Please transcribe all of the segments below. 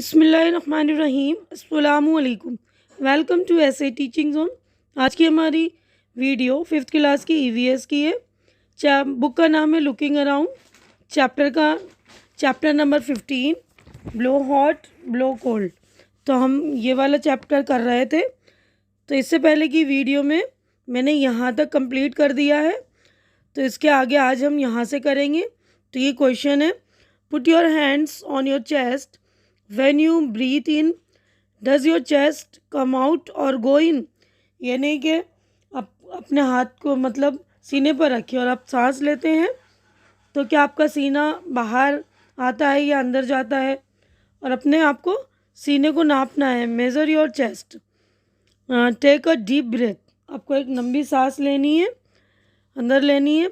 बिस्मिल्लाहिर्रहमानिर्रहीम अस्सलामुअलैकुम। Welcome to ऐसे टीचिंग जोन। आज की हमारी वीडियो 5th क्लास की ईवीएस की है। बुक का नाम है looking around. Chapter number 15 blow hot blow cold. तो हम ये वाला चैप्टर कर रहे थे। तो इससे पहले की वीडियो में मैंने यहाँ तक कंप्लीट कर दिया है। तो इसके आगे आज हम यहाँ से करेंगे। तो ये क्वेश्चन है, put your hands on your chest when you breathe in, does your chest come out और गो इन। यानी कि अपने हाथ को मतलब सीने पर रखिए और आप सांस लेते हैं तो क्या आपका सीना बाहर आता है या अंदर जाता है। और अपने आप को सीने को नापना है। Measure your chest, take a deep breath. आपको एक लंबी सांस लेनी है, अंदर लेनी है।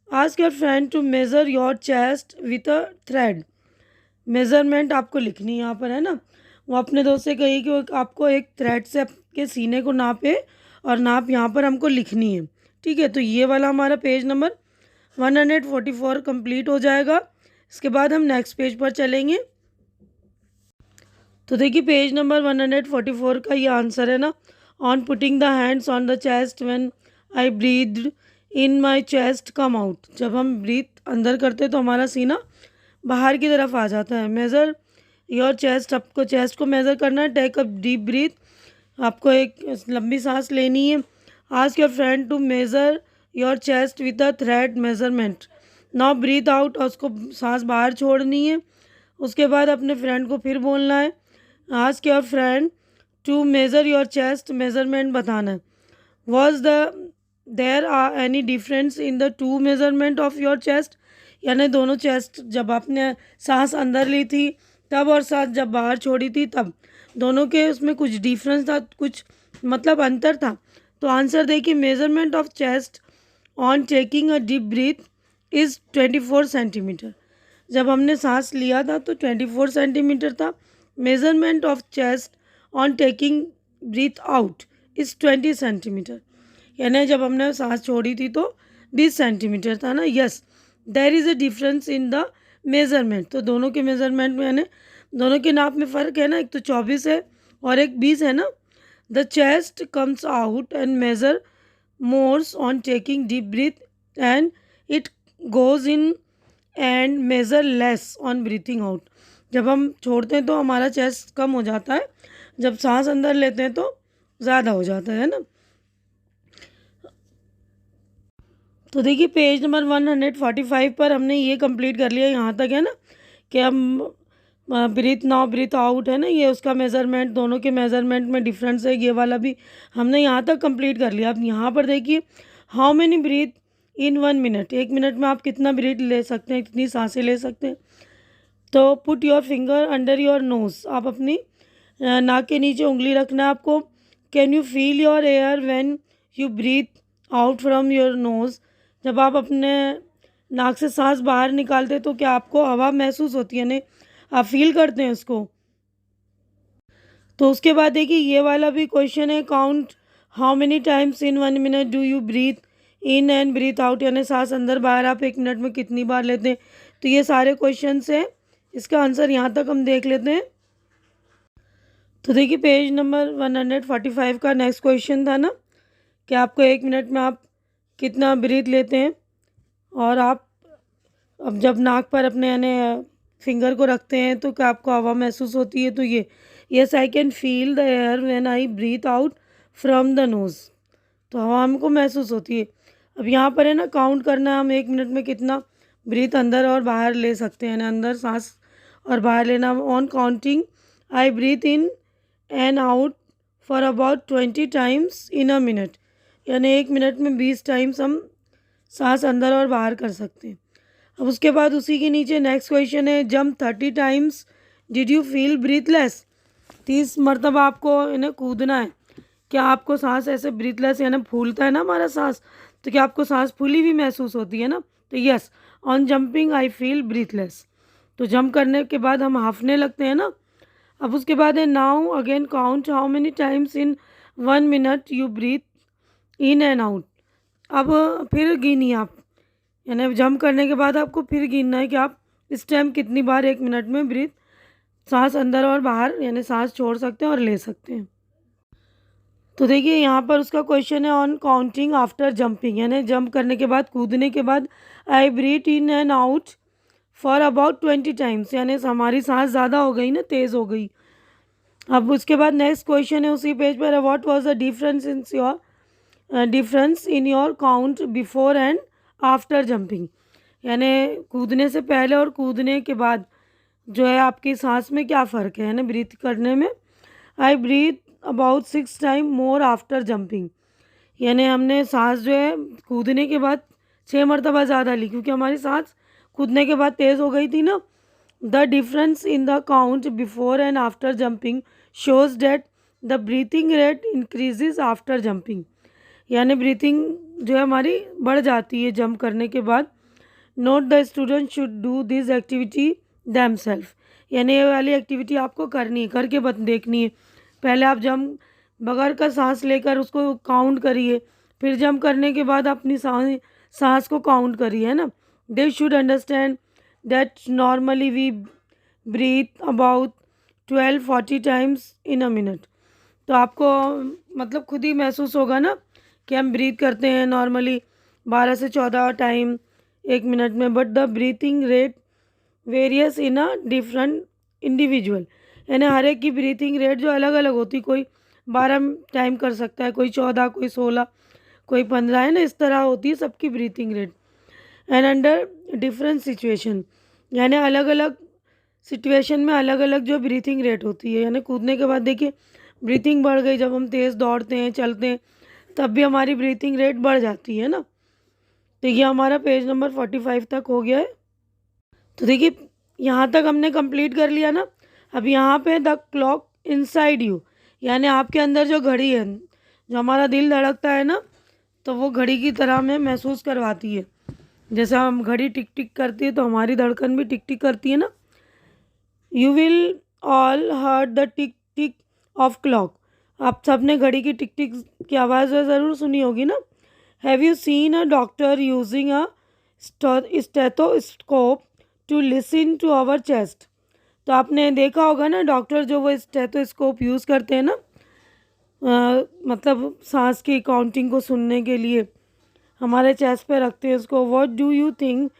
Ask your friend to measure your chest with a thread. Measurement आपको लिखनी है यहाँ पर, है ना। वो अपने दोस्त से कही कि आपको एक थ्रेड से आपके सीने को नापे और नाप यहाँ पर हमको लिखनी है। ठीक है, तो ये वाला हमारा पेज नंबर 144 कंप्लीट हो जाएगा। इसके बाद हम नेक्स्ट पेज पर चलेंगे। तो देखिए पेज नंबर 144 का ये आंसर है ना, on putting the hands on the chest when I breathe in my chest come out. जब हम ब्रीथ अंदर करते तो हमारा सीना बाहर की तरफ आ जाता है। मेज़र योर चेस्ट, आपको चेस्ट को मेज़र करना है। टेक अ डीप ब्रीथ, आपको एक लंबी सांस लेनी है। Ask your friend to measure your chest with a thread measurement. Now breathe out, और उसको सांस बाहर छोड़नी है। उसके बाद अपने फ्रेंड को फिर बोलना है, ask your friend to measure your chest, measurement बताना है। Was there are any difference in the two measurement of your chest. यानी दोनों चेस्ट, जब आपने सांस अंदर ली थी तब और सांस जब बाहर छोड़ी थी तब, दोनों के उसमें कुछ डिफरेंस था, कुछ मतलब अंतर था। तो आंसर देखिए, measurement of chest on taking a deep breath is 24 centimetre. जब हमने सांस लिया था तो 24 सेंटीमीटर था। Measurement of chest on taking breath out is 20 centimetre. यानी जब हमने सांस छोड़ी थी तो 20 सेंटीमीटर था ना। Yes, there is a difference in the measurement. तो दोनों के मेज़रमेंट में यानी दोनों के नाप में फ़र्क है ना, एक तो 24 है और एक 20 है ना। The chest comes out and measure more on taking deep breath and it goes in and measure less on breathing out. जब हम छोड़ते हैं तो हमारा चेस्ट कम हो जाता है, जब सांस अंदर लेते हैं तो ज़्यादा हो जाता है ना। तो देखिए पेज नंबर 145 पर हमने ये कंप्लीट कर लिया। यहाँ तक है ना कि हम ब्रीथ नाउ ब्रीथ आउट है ना, ये उसका मेज़रमेंट, दोनों के मेज़रमेंट में डिफरेंस है, ये वाला भी हमने यहाँ तक कंप्लीट कर लिया। अब यहाँ पर देखिए, how many breath in 1 minute. 1 minute में आप कितना ब्रीथ ले सकते हैं, कितनी सांसें ले सकते हैं। तो put your finger under your nose, आप अपनी नाक के नीचे उंगली रखना है आपको। Can you feel your air when you breathe out from your nose. जब आप अपने नाक से सांस बाहर निकालते तो क्या आपको हवा महसूस होती है, नहीं आप फील करते हैं उसको। तो उसके बाद देखिए ये वाला भी क्वेश्चन है, count how many times in 1 minute do you breathe in and breathe out. यानी सांस अंदर बाहर आप 1 मिनट में कितनी बार लेते हैं। तो ये सारे क्वेश्चन हैं, इसका आंसर यहाँ तक हम देख लेते हैं। तो देखिए पेज नंबर 145 का नेक्स्ट क्वेश्चन था ना कि आपको 1 मिनट में आप कितना ब्रीथ लेते हैं। और आप अब जब नाक पर अपने यानी फिंगर को रखते हैं तो क्या आपको हवा महसूस होती है। तो ये yes I can feel the air when I breathe out from the nose. तो हवा हमको महसूस होती है। अब यहाँ पर है ना काउंट करना है, हम 1 मिनट में कितना ब्रीथ अंदर और बाहर ले सकते हैं ना, अंदर सांस और बाहर लेना। On counting I breathe in and out for about 20 times in a minute. यानी 1 मिनट में 20 टाइम्स हम सांस अंदर और बाहर कर सकते हैं। अब उसके बाद उसी के नीचे नेक्स्ट क्वेश्चन है, jump 30 times did you feel breathless. 30 मरतबा आपको इन्हें कूदना है। क्या आपको सांस ऐसे ब्रीथलेस यानी फूलता है ना हमारा सांस, तो क्या आपको सांस फूली हुई महसूस होती है ना। तो yes, on jumping I feel breathless. तो जंप करने के बाद हम हाफने लगते हैं ना। अब उसके बाद है, now again count how many times in 1 minute you breathe in and out. अब फिर गिनिए आप, यानी जंप करने के बाद आपको फिर गिनना है कि आप इस टाइम कितनी बार 1 मिनट में ब्रीथ सांस अंदर और बाहर यानी सांस छोड़ सकते हैं और ले सकते हैं। तो देखिए यहाँ पर उसका क्वेश्चन है ऑन काउंटिंग आफ्टर जंपिंग, यानी जंप करने के बाद, कूदने के बाद I breathe in and out for about 20 times, यानी हमारी सांस ज़्यादा हो गई ना, तेज़ हो गई। अब उसके बाद नेक्स्ट क्वेश्चन है उसी पेज पर, what was the difference in your count before and after jumping, यानी कूदने से पहले और कूदने के बाद जो है आपकी सांस में क्या फ़र्क है, यानी ब्रीथ करने में। I breathe about 6 time more after jumping, यानी हमने सांस जो है कूदने के बाद 6 मरतबा ज़्यादा ली, क्योंकि हमारी सांस कूदने के बाद तेज़ हो गई थी ना। The difference in the count before and after jumping shows that the breathing rate increases after jumping, यानी ब्रीथिंग जो है हमारी बढ़ जाती है जंप करने के बाद। Note the student should do this activity them self, यानी ये वाली एक्टिविटी आपको करनी है, करके देखनी है। पहले आप जंप बगैर का सांस लेकर उसको काउंट करिए, फिर जंप करने के बाद अपनी सांस को काउंट करिए, है ना। They should understand that normally we breathe about 12-40 times in a minute. तो आपको मतलब खुद ही महसूस होगा ना कि हम ब्रीथ करते हैं नॉर्मली 12 से 14 टाइम 1 मिनट में, but the breathing rate various in a different individual, यानी हर एक की ब्रीथिंग रेट जो अलग अलग होती, कोई 12 टाइम कर सकता है, कोई 14, कोई 16, कोई 15, है ना, इस तरह होती है सबकी breathing rate. And under different situation, यानी अलग अलग सिचुएशन में अलग अलग जो ब्रीथिंग रेट होती है, यानी कूदने के बाद देखिए ब्रीथिंग बढ़ गई, जब हम तेज़ दौड़ते हैं चलते हैं तब भी हमारी ब्रीथिंग रेट बढ़ जाती है ना। तो ये हमारा पेज नंबर 45 तक हो गया है। तो देखिए यहाँ तक हमने कंप्लीट कर लिया ना। अब यहाँ पे द क्लॉक इनसाइड यू, यानी आपके अंदर जो घड़ी है, जो हमारा दिल धड़कता है ना, तो वो घड़ी की तरह में महसूस करवाती है। जैसे हम घड़ी टिक टिक करती है तो हमारी धड़कन भी टिक टिक करती है ना। You will all heard the tick tick of clock, आप सब ने घड़ी की टिक टिक की आवाज़ ज़रूर सुनी होगी ना। Have you seen a doctor using a stethoscope to listen to our chest, तो आपने देखा होगा ना डॉक्टर जो वो स्टेथोस्कोप यूज़ करते हैं ना, मतलब सांस की काउंटिंग को सुनने के लिए हमारे चेस्ट पे रखते हैं उसको। What do you think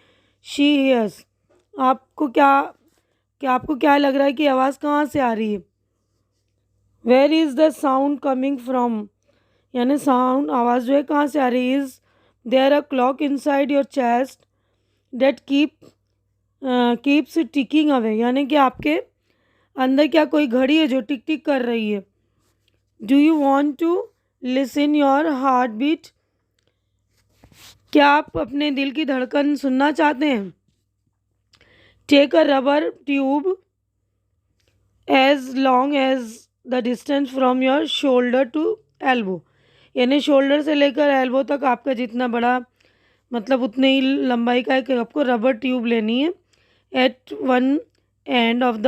she hears, आपको क्या लग रहा है कि आवाज़ कहाँ से आ रही है। Where is the sound coming from, यानी साउंड आवाज़ जो है कहाँ से आ रही है। Is there a clock inside your chest that keeps ticking away, यानी कि आपके अंदर क्या कोई घड़ी है जो टिक टिक कर रही है। Do you want to listen your heartbeat, क्या आप अपने दिल की धड़कन सुनना चाहते हैं। Take a rubber tube as long as the distance from your shoulder to elbow, यानी शोल्डर से लेकर एल्बो तक आपका जितना बड़ा मतलब उतने ही लंबाई का एक आपको रबर ट्यूब लेनी है। At one end of the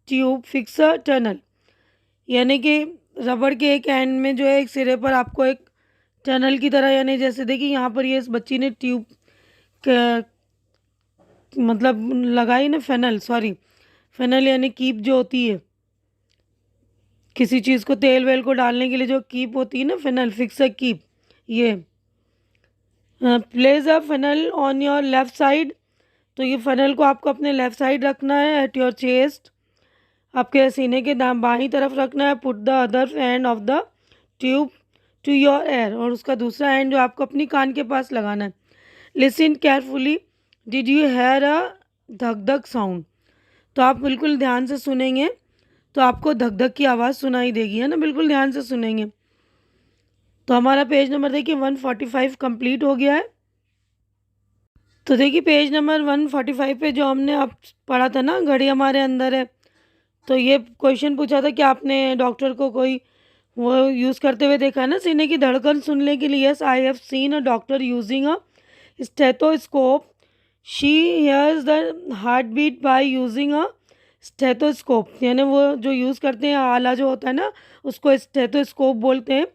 tube fix a tunnel, यानी कि रबड़ के एक एंड में जो है एक सिरे पर आपको एक टनल की तरह, यानी जैसे देखिए यहाँ पर ये इस बच्ची ने ट्यूब मतलब लगाई ना, फेनल यानी कीप जो होती है किसी चीज़ को तेल वेल को डालने के लिए जो कीप होती है ना, फेनल, फिक्स अ कीप। ये place a funnel on your left side, तो ये फेनल को आपको अपने लेफ़्ट साइड रखना है। एट योर चेस्ट, आपके सीने के बाईं तरफ रखना है। Put the other end of the tube to your ear, और उसका दूसरा एंड जो आपको अपनी कान के पास लगाना है। Listen carefully, did you hear a धक धक साउंड, तो आप बिल्कुल ध्यान से सुनेंगे तो आपको धक धक की आवाज़ सुनाई देगी, है ना, बिल्कुल ध्यान से सुनेंगे। तो हमारा पेज नंबर देखिए 145 कंप्लीट हो गया है। तो देखिए पेज नंबर 145 पे जो हमने अब पढ़ा था ना, घड़ी हमारे अंदर है, तो ये क्वेश्चन पूछा था कि आपने डॉक्टर को कोई वो यूज़ करते हुए देखा है ना सीने की धड़कन सुनने के लिए। Yes, I have seen a doctor using a stethoscope, she hears the heartbeat by using a stethoscope, यानी वो जो यूज़ करते हैं आला जो होता है ना, उसको स्टेथोस्कोप बोलते हैं,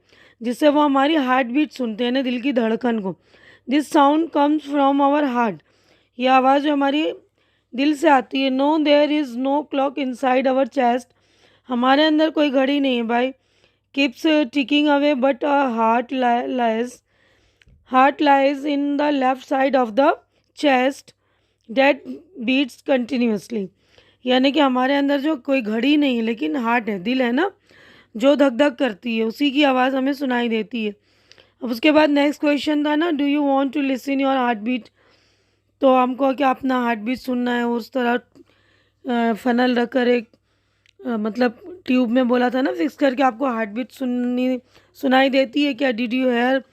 जिससे वो हमारी हार्ट बीट सुनते हैं ना, दिल की धड़कन को। This sound comes from our heart, ये आवाज़ जो हमारी दिल से आती है। No there is no clock inside our chest, हमारे अंदर कोई घड़ी नहीं है भाई। Keeps ticking away but a heart lies in the left side of the chest that beats continuously. यानी कि हमारे अंदर जो कोई घड़ी नहीं है लेकिन हार्ट है, दिल है ना, जो धक धक करती है, उसी की आवाज़ हमें सुनाई देती है। अब उसके बाद नेक्स्ट क्वेश्चन था ना, do you want to listen your heartbeat. तो हमको क्या अपना हार्ट बीट सुनना है, उस तरह फनल रख कर एक मतलब ट्यूब में बोला था ना फिक्स करके आपको हार्ट बीट सुनाई देती है क्या। डिड यू हेयर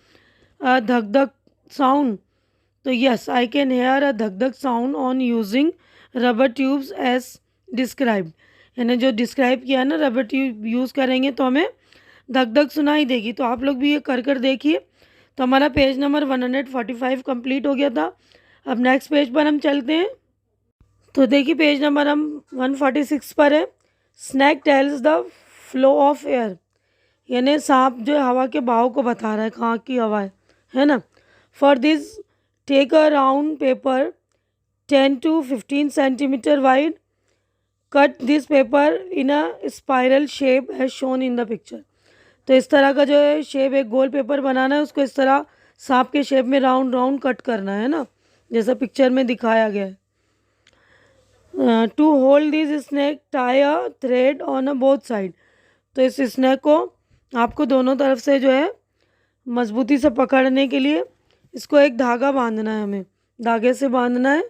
धक धक साउंड। तो yes, I can hear a धक धक sound on using rubber tubes as described. यानी जो डिस्क्राइब किया है ना, रबर ट्यूब यूज़ करेंगे तो हमें धक धक सुनाई देगी। तो आप लोग भी ये कर देखिए। तो हमारा पेज नंबर 145 कंप्लीट हो गया था। अब नेक्स्ट पेज पर हम चलते हैं। तो देखिए पेज नंबर हम 146 पर है। Snake tells the flow of air, यानी सांप जो है हवा के बहाव को बता रहा है, कहाँ की हवा है ना। For this take a round paper 10 to 15 centimetre wide, cut this paper in a spiral shape as shown in the picture. तो इस तरह का जो है शेप, एक गोल पेपर बनाना है, उसको इस तरह सांप के शेप में राउंड राउंड कट करना है ना, जैसा पिक्चर में दिखाया गया है। To hold this snake tie a thread on a both side. तो इस स्नैक को आपको दोनों तरफ से जो है मजबूती से पकड़ने के लिए इसको एक धागा बांधना है, हमें धागे से बांधना है।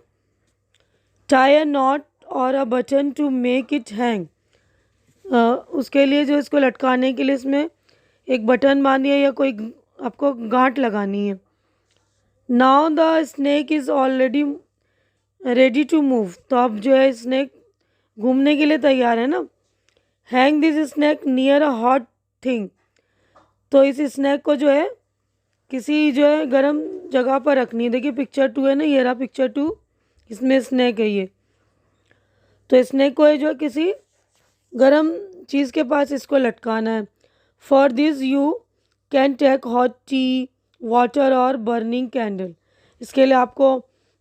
टाई अ नॉट और a button to make it hang. उसके लिए जो इसको लटकाने के लिए इसमें एक बटन बांधिए या कोई आपको गांठ लगानी है। Now the snake is already ready to move. तो अब जो है स्नैक घूमने के लिए तैयार है ना। Hang this snake near a hot thing. तो इस स्नैक को जो है किसी जो है गर्म जगह पर रखनी है। देखिए पिक्चर 2 है ना, ये रहा पिक्चर 2, इसमें स्नैक है ये। तो स्नैक को है जो किसी गर्म चीज़ के पास इसको लटकाना है। For this you can take hot tea, water और बर्निंग कैंडल। इसके लिए आपको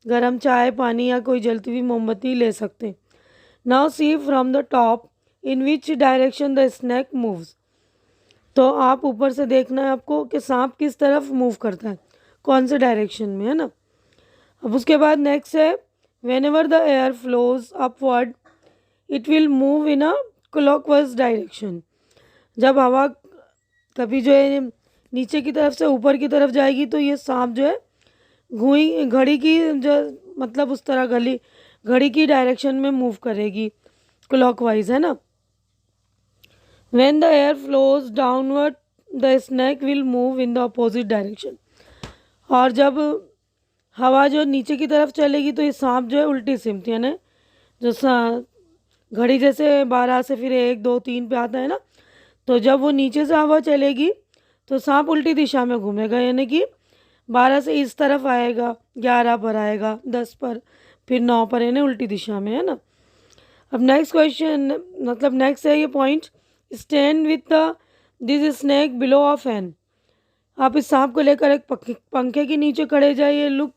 गर्म चाय, पानी या कोई जलती हुई मोमबत्ती ले सकते हैं। Now see from the top in which direction the snake moves. तो आप ऊपर से देखना है आपको कि सांप किस तरफ मूव करता है, कौन से डायरेक्शन में, है ना। अब उसके बाद नेक्स्ट है, when ever the air flows upward it will move in a clockwise direction. जब हवा कभी जो है नीचे की तरफ से ऊपर की तरफ जाएगी तो ये सांप जो है घड़ी की जो मतलब उस तरह घड़ी की डायरेक्शन में मूव करेगी, क्लॉकवाइज, है ना। When the air flows downward the snake will move in the opposite direction. और जब हवा जो नीचे की तरफ चलेगी तो ये सांप जो है उल्टी सिमत, यानी जो घड़ी जैसे 12 से फिर 1 2 3 पे आता है ना, तो जब वो नीचे से हवा चलेगी तो सांप उल्टी दिशा में घूमेगा, यानी कि 12 से इस तरफ आएगा, 11 पर आएगा, 10 पर, फिर 9 पर, यानी उल्टी दिशा में, है ना। अब नेक्स्ट क्वेश्चन मतलब नेक्स्ट है ये point, stand with the this snake below a fan. आप इस सांप को लेकर एक पंखे के नीचे खड़े जाइए। Look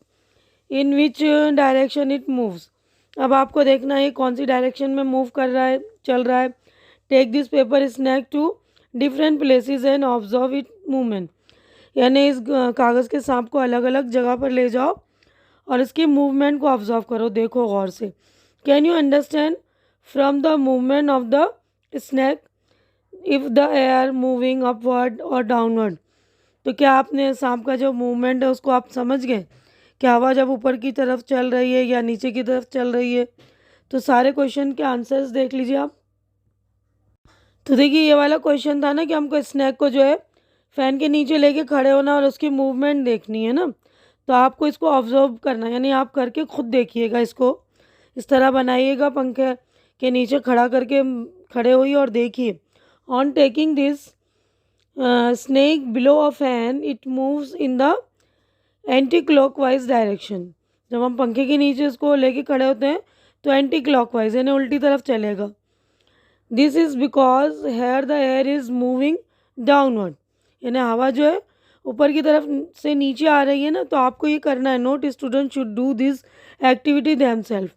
in which direction it moves. अब आपको देखना है कौन सी डायरेक्शन में मूव कर रहा है, चल रहा है। Take this paper snake to different places and observe it movement. यानी इस कागज़ के सांप को अलग अलग जगह पर ले जाओ और इसकी मूवमेंट को ऑब्जर्व करो, देखो गौर से। Can you understand from the movement of the snake if the air moving upward और डाउनवर्ड। तो क्या आपने सांप का जो मूवमेंट है उसको आप समझ गए कि हवा जब ऊपर की तरफ चल रही है या नीचे की तरफ चल रही है। तो सारे क्वेश्चन के आंसर्स देख लीजिए आप। तो देखिए ये वाला क्वेश्चन था ना कि हमको स्नैक को जो है फ़ैन के नीचे लेके खड़े होना और उसकी मूवमेंट देखनी है ना। तो आपको इसको ऑब्जर्व करना है, यानी आप करके खुद देखिएगा, इसको इस तरह बनाइएगा, पंखे के नीचे खड़ा करके खड़े होइए और देखिए। On taking this snake below a fan it moves in the anticlockwise direction. जब हम पंखे के नीचे इसको लेके खड़े होते हैं तो एंटी क्लॉकवाइज यानी उल्टी तरफ चलेगा। This is because here the air is moving downward, यानी हवा जो है ऊपर की तरफ से नीचे आ रही है ना। तो आपको ये करना है, note student should do this activity themselves.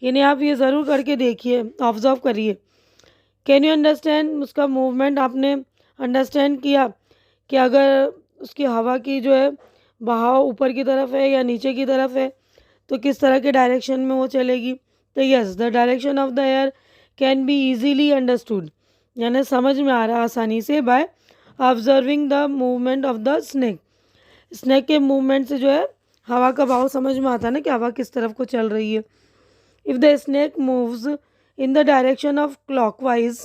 यानी आप ये ज़रूर करके देखिए, ऑब्ज़र्व करिए। कैन यू अंडरस्टैंड, उसका मूवमेंट आपने अंडरस्टैंड किया कि अगर उसकी हवा की जो है बहाव ऊपर की तरफ है या नीचे की तरफ है तो किस तरह के डायरेक्शन में वो चलेगी। तो yes, the direction of the air can be easily understood, यानी समझ में आ रहा आसानी से by observing the movement of the snake. Snake के मूवमेंट से जो है हवा का बहाव समझ में आता है ना कि हवा किस तरफ को चल रही है। If the snake moves in the direction of clockwise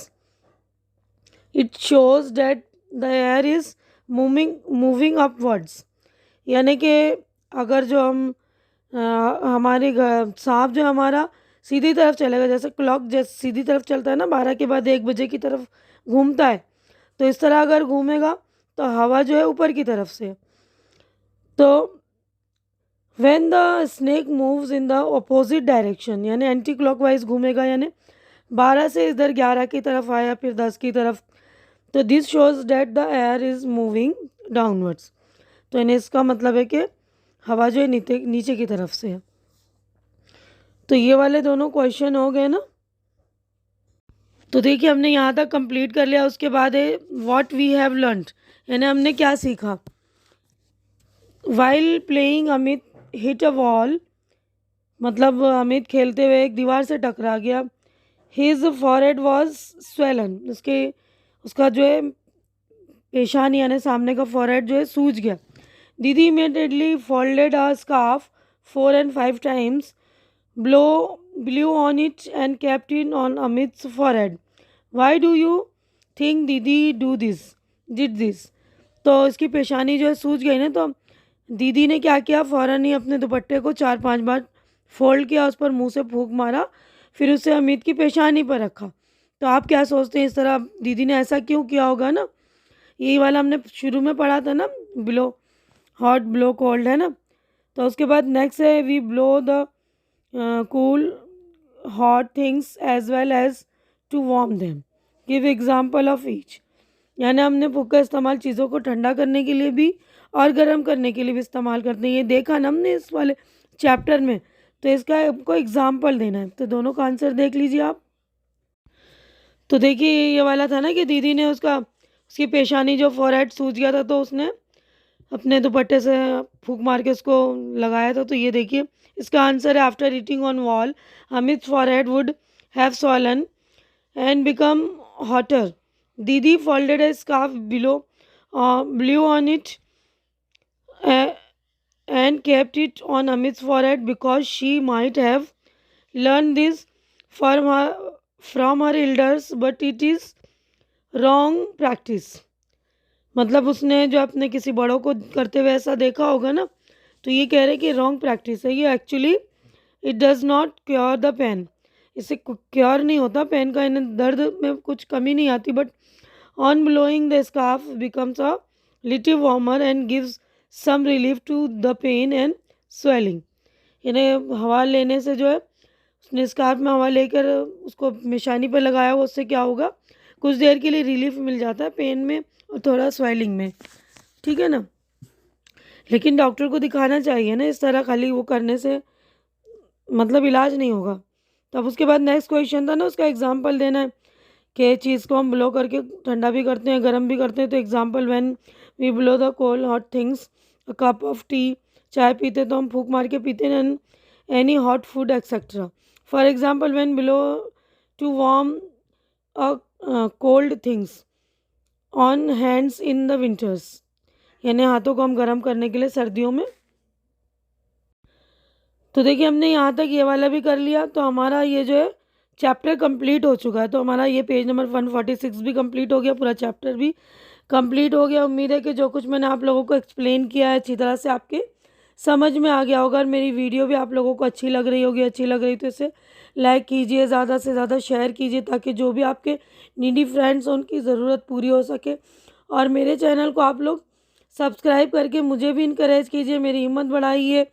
it shows that the air is moving upwards, यानी कि अगर जो हम हमारे सांप जो हमारा सीधी तरफ चलेगा, जैसे क्लॉक जैसे सीधी तरफ चलता है ना, 12 के बाद 1 बजे की तरफ घूमता है, तो इस तरह अगर घूमेगा तो हवा जो है ऊपर की तरफ से। तो when the snake moves in the opposite direction, यानी एंटी क्लॉकवाइज घूमेगा, यानी 12 से इधर 11 की तरफ आया फिर 10 की तरफ, तो this shows that the air is moving downwards. तो यानी इसका मतलब है कि हवा जो है नीचे की तरफ से है। तो ये वाले दोनों क्वेश्चन हो गए ना। तो देखिए हमने यहाँ तक कंप्लीट कर लिया। उसके बाद है व्हाट वी हैव लर्नड, यानी हमने क्या सीखा। While playing Amit hit a wall, मतलब अमित खेलते हुए एक दीवार से टकरा गया। हिज फॉरहेड वॉज स्वेलन, उसका जो है पेशानी यानी सामने का फॉरहेड जो है सूज गया। दीदी immediately folded a scarf 4 and 5 times, blew on it and kept it on Amit's forehead. Why do you think दीदी did this? तो इसकी पेशानी जो है सूज गई ना, तो दीदी ने क्या किया, फ़ौरन ही अपने दुपट्टे को 4-5 बार फोल्ड किया, उस पर मुंह से फूंक मारा, फिर उसे अमित की पेशानी पर रखा। तो आप क्या सोचते हैं, इस तरह दीदी ने ऐसा क्यों किया होगा ना। यही वाला हमने शुरू में पढ़ा था ना, ब्लो हॉट ब्लो कोल्ड, है ना। तो उसके बाद नेक्स्ट है we blow the cool hot things as well as to warm them, give example of each, यानी हमने फूक का इस्तेमाल चीज़ों को ठंडा करने के लिए भी और गर्म करने के लिए भी इस्तेमाल करते हैं। ये देखा ना हमने इस वाले चैप्टर में। तो इसका आपको एग्जाम्पल देना है, तो दोनों का आंसर देख लीजिए आप। तो देखिए ये वाला था ना कि दीदी ने उसकी पेशानी जो फॉरहेड सूज गया था, तो उसने अपने दुपट्टे से फूंक मार के उसको लगाया था। तो ये देखिए इसका आंसर है after eating on wall Amit forehead would have swollen and become hotter. Didi folded a scarf blew on it and kept it on Amit's forehead because she might have learned this from her elders, but it is wrong practice। मतलब उसने जो अपने किसी बड़ों को करते हुए ऐसा देखा होगा ना, तो ये कह रहे कि रॉन्ग प्रैक्टिस है ये। Actually it does not cure the pain, इससे क्योर नहीं होता पेन का, इन्हें दर्द में कुछ कमी नहीं आती, but on blowing the scarf becomes a little warmer and gives some relief to the pain and swelling. यानी हवा लेने से जो है, उसने स्कार्फ में हवा लेकर उसको निशानी पर लगाया हुआ, उससे क्या होगा, कुछ देर के लिए रिलीफ मिल जाता है पेन में और थोड़ा स्वेलिंग में, ठीक है ना। लेकिन डॉक्टर को दिखाना चाहिए ना, इस तरह खाली वो करने से मतलब इलाज नहीं होगा। तो अब उसके बाद नेक्स्ट क्वेश्चन था ना, उसका एग्जांपल देना है कि चीज़ को हम ब्लो करके ठंडा भी करते हैं गर्म भी करते हैं। तो example when we blow the cold hot things, a cup of tea, चाय पीते तो हम फूंक मार के पीते हैं, any hot food etcetera. For example when blow to warm a cold things on hands in the winters, यानी हाथों को हम गर्म करने के लिए सर्दियों में। तो देखिए हमने यहाँ तक ये वाला भी कर लिया, तो हमारा ये जो है चैप्टर कंप्लीट हो चुका है। तो हमारा ये पेज नंबर 146 भी कंप्लीट हो गया, पूरा चैप्टर भी कंप्लीट हो गया। उम्मीद है कि जो कुछ मैंने आप लोगों को एक्सप्लेन किया है अच्छी तरह से आपके समझ में आ गया होगा, और मेरी वीडियो भी आप लोगों को अच्छी लग रही होगी। अच्छी लग रही तो इसे लाइक कीजिए, ज़्यादा से ज़्यादा शेयर कीजिए, ताकि जो भी आपके नीडी फ्रेंड्स हैं उनकी ज़रूरत पूरी हो सके। और मेरे चैनल को आप लोग सब्सक्राइब करके मुझे भी इनकरेज कीजिए, मेरी हिम्मत बढ़ाइए।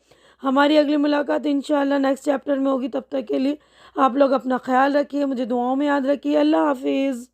हमारी अगली मुलाकात इंशाल्लाह नेक्स्ट चैप्टर में होगी। तब तक के लिए आप लोग अपना ख्याल रखिए, मुझे दुआओं में याद रखिए। अल्लाह हाफिज़।